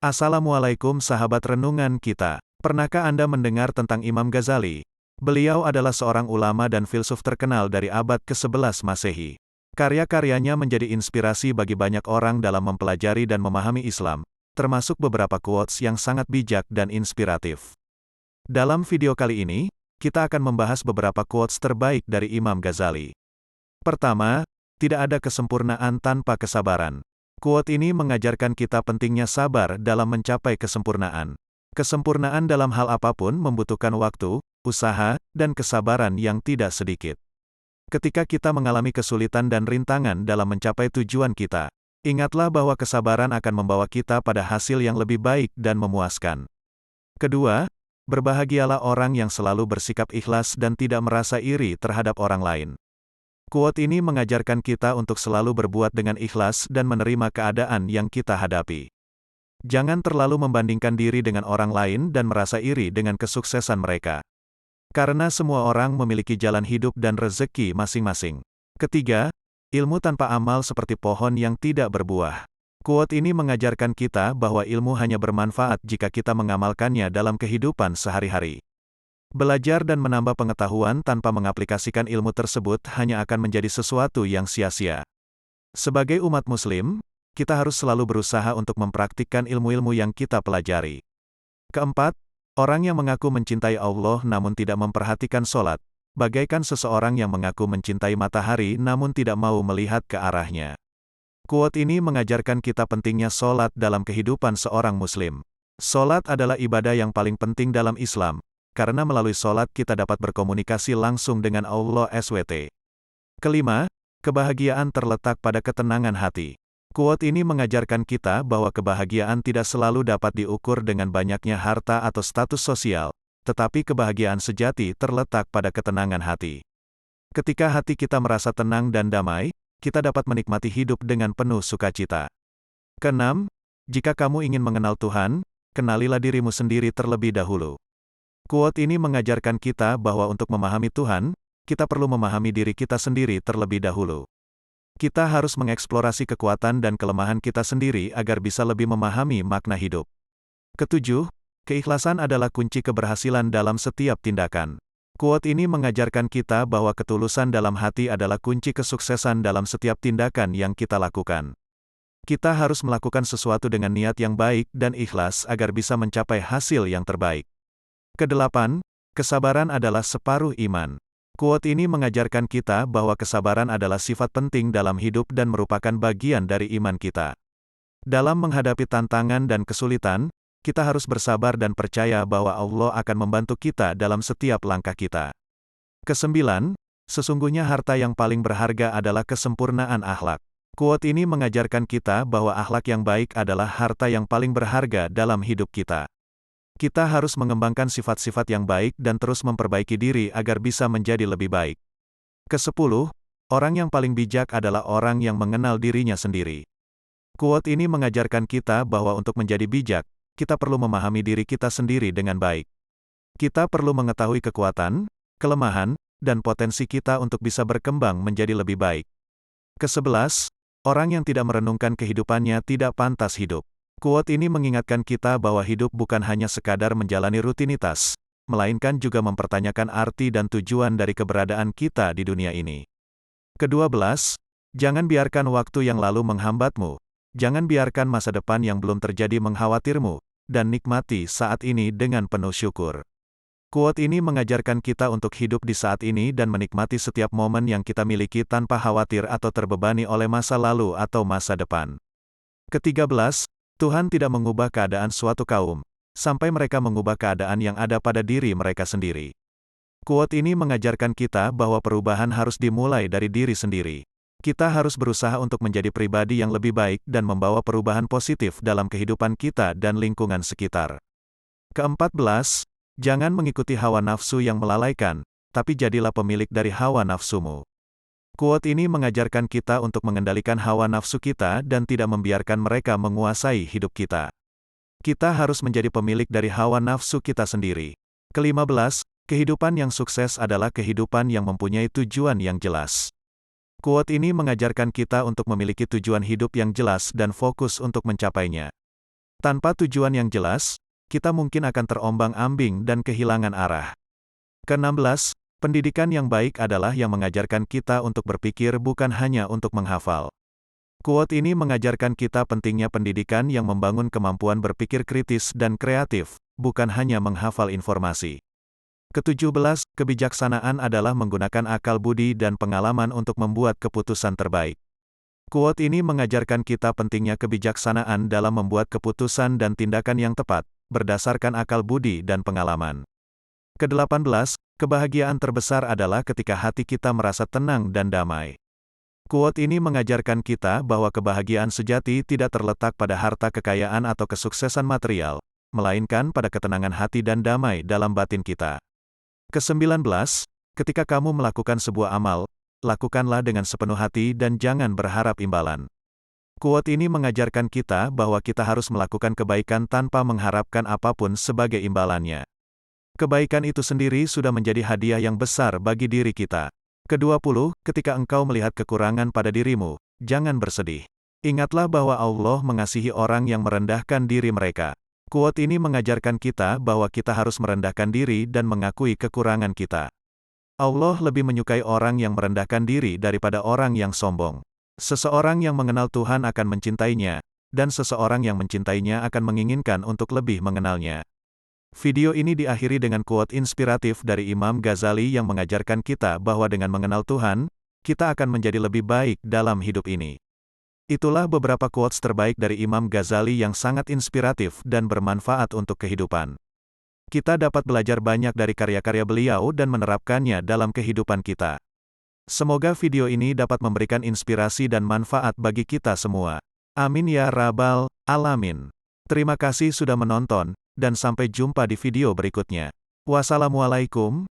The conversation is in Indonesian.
Assalamualaikum sahabat renungan kita. Pernahkah Anda mendengar tentang Imam Ghazali? Beliau adalah seorang ulama dan filsuf terkenal dari abad ke-11 Masehi. Karya-karyanya menjadi inspirasi bagi banyak orang dalam mempelajari dan memahami Islam, termasuk beberapa quotes yang sangat bijak dan inspiratif. Dalam video kali ini, kita akan membahas beberapa quotes terbaik dari Imam Ghazali. Pertama, tidak ada kesempurnaan tanpa kesabaran. Quote ini mengajarkan kita pentingnya sabar dalam mencapai kesempurnaan. Kesempurnaan dalam hal apapun membutuhkan waktu, usaha, dan kesabaran yang tidak sedikit. Ketika kita mengalami kesulitan dan rintangan dalam mencapai tujuan kita, ingatlah bahwa kesabaran akan membawa kita pada hasil yang lebih baik dan memuaskan. Kedua, berbahagialah orang yang selalu bersikap ikhlas dan tidak merasa iri terhadap orang lain. Quote ini mengajarkan kita untuk selalu berbuat dengan ikhlas dan menerima keadaan yang kita hadapi. Jangan terlalu membandingkan diri dengan orang lain dan merasa iri dengan kesuksesan mereka. Karena semua orang memiliki jalan hidup dan rezeki masing-masing. Ketiga, ilmu tanpa amal seperti pohon yang tidak berbuah. Quote ini mengajarkan kita bahwa ilmu hanya bermanfaat jika kita mengamalkannya dalam kehidupan sehari-hari. Belajar dan menambah pengetahuan tanpa mengaplikasikan ilmu tersebut hanya akan menjadi sesuatu yang sia-sia. Sebagai umat Muslim, kita harus selalu berusaha untuk mempraktikkan ilmu-ilmu yang kita pelajari. Keempat, orang yang mengaku mencintai Allah namun tidak memperhatikan sholat, bagaikan seseorang yang mengaku mencintai matahari namun tidak mau melihat ke arahnya. Quote ini mengajarkan kita pentingnya sholat dalam kehidupan seorang Muslim. Sholat adalah ibadah yang paling penting dalam Islam, karena melalui sholat kita dapat berkomunikasi langsung dengan Allah SWT. Kelima, kebahagiaan terletak pada ketenangan hati. Quote ini mengajarkan kita bahwa kebahagiaan tidak selalu dapat diukur dengan banyaknya harta atau status sosial, tetapi kebahagiaan sejati terletak pada ketenangan hati. Ketika hati kita merasa tenang dan damai, kita dapat menikmati hidup dengan penuh sukacita. Keenam, jika kamu ingin mengenal Tuhan, kenalilah dirimu sendiri terlebih dahulu. Quote ini mengajarkan kita bahwa untuk memahami Tuhan, kita perlu memahami diri kita sendiri terlebih dahulu. Kita harus mengeksplorasi kekuatan dan kelemahan kita sendiri agar bisa lebih memahami makna hidup. Ketujuh, keikhlasan adalah kunci keberhasilan dalam setiap tindakan. Quote ini mengajarkan kita bahwa ketulusan dalam hati adalah kunci kesuksesan dalam setiap tindakan yang kita lakukan. Kita harus melakukan sesuatu dengan niat yang baik dan ikhlas agar bisa mencapai hasil yang terbaik. Kedelapan, kesabaran adalah separuh iman. Quote ini mengajarkan kita bahwa kesabaran adalah sifat penting dalam hidup dan merupakan bagian dari iman kita. Dalam menghadapi tantangan dan kesulitan, kita harus bersabar dan percaya bahwa Allah akan membantu kita dalam setiap langkah kita. Kesembilan, sesungguhnya harta yang paling berharga adalah kesempurnaan akhlak. Quote ini mengajarkan kita bahwa akhlak yang baik adalah harta yang paling berharga dalam hidup kita. Kita harus mengembangkan sifat-sifat yang baik dan terus memperbaiki diri agar bisa menjadi lebih baik. Kesepuluh, orang yang paling bijak adalah orang yang mengenal dirinya sendiri. Quote ini mengajarkan kita bahwa untuk menjadi bijak, kita perlu memahami diri kita sendiri dengan baik. Kita perlu mengetahui kekuatan, kelemahan, dan potensi kita untuk bisa berkembang menjadi lebih baik. Kesebelas, orang yang tidak merenungkan kehidupannya tidak pantas hidup. Quote ini mengingatkan kita bahwa hidup bukan hanya sekadar menjalani rutinitas, melainkan juga mempertanyakan arti dan tujuan dari keberadaan kita di dunia ini. Kedua belas, jangan biarkan waktu yang lalu menghambatmu, jangan biarkan masa depan yang belum terjadi mengkhawatirmu, dan nikmati saat ini dengan penuh syukur. Quote ini mengajarkan kita untuk hidup di saat ini dan menikmati setiap momen yang kita miliki tanpa khawatir atau terbebani oleh masa lalu atau masa depan. Ketiga belas, Tuhan tidak mengubah keadaan suatu kaum, sampai mereka mengubah keadaan yang ada pada diri mereka sendiri. Quote ini mengajarkan kita bahwa perubahan harus dimulai dari diri sendiri. Kita harus berusaha untuk menjadi pribadi yang lebih baik dan membawa perubahan positif dalam kehidupan kita dan lingkungan sekitar. Keempat belas, jangan mengikuti hawa nafsu yang melalaikan, tapi jadilah pemilik dari hawa nafsumu. Quote ini mengajarkan kita untuk mengendalikan hawa nafsu kita dan tidak membiarkan mereka menguasai hidup kita. Kita harus menjadi pemilik dari hawa nafsu kita sendiri. Kelima belas, kehidupan yang sukses adalah kehidupan yang mempunyai tujuan yang jelas. Quote ini mengajarkan kita untuk memiliki tujuan hidup yang jelas dan fokus untuk mencapainya. Tanpa tujuan yang jelas, kita mungkin akan terombang-ambing dan kehilangan arah. Ke-16, pendidikan yang baik adalah yang mengajarkan kita untuk berpikir bukan hanya untuk menghafal. Quote ini mengajarkan kita pentingnya pendidikan yang membangun kemampuan berpikir kritis dan kreatif, bukan hanya menghafal informasi. Ke-17, kebijaksanaan adalah menggunakan akal budi dan pengalaman untuk membuat keputusan terbaik. Quote ini mengajarkan kita pentingnya kebijaksanaan dalam membuat keputusan dan tindakan yang tepat, berdasarkan akal budi dan pengalaman. Ke-18, kebahagiaan terbesar adalah ketika hati kita merasa tenang dan damai. Quote ini mengajarkan kita bahwa kebahagiaan sejati tidak terletak pada harta kekayaan atau kesuksesan material, melainkan pada ketenangan hati dan damai dalam batin kita. Ke-19, ketika kamu melakukan sebuah amal, lakukanlah dengan sepenuh hati dan jangan berharap imbalan. Quote ini mengajarkan kita bahwa kita harus melakukan kebaikan tanpa mengharapkan apapun sebagai imbalannya. Kebaikan itu sendiri sudah menjadi hadiah yang besar bagi diri kita. Ke-20, ketika engkau melihat kekurangan pada dirimu, jangan bersedih. Ingatlah bahwa Allah mengasihi orang yang merendahkan diri mereka. Quote ini mengajarkan kita bahwa kita harus merendahkan diri dan mengakui kekurangan kita. Allah lebih menyukai orang yang merendahkan diri daripada orang yang sombong. Seseorang yang mengenal Tuhan akan mencintainya, dan seseorang yang mencintainya akan menginginkan untuk lebih mengenalnya. Video ini diakhiri dengan quote inspiratif dari Imam Ghazali yang mengajarkan kita bahwa dengan mengenal Tuhan, kita akan menjadi lebih baik dalam hidup ini. Itulah beberapa quotes terbaik dari Imam Ghazali yang sangat inspiratif dan bermanfaat untuk kehidupan. Kita dapat belajar banyak dari karya-karya beliau dan menerapkannya dalam kehidupan kita. Semoga video ini dapat memberikan inspirasi dan manfaat bagi kita semua. Amin ya rabbal alamin. Terima kasih sudah menonton, dan sampai jumpa di video berikutnya. Wassalamualaikum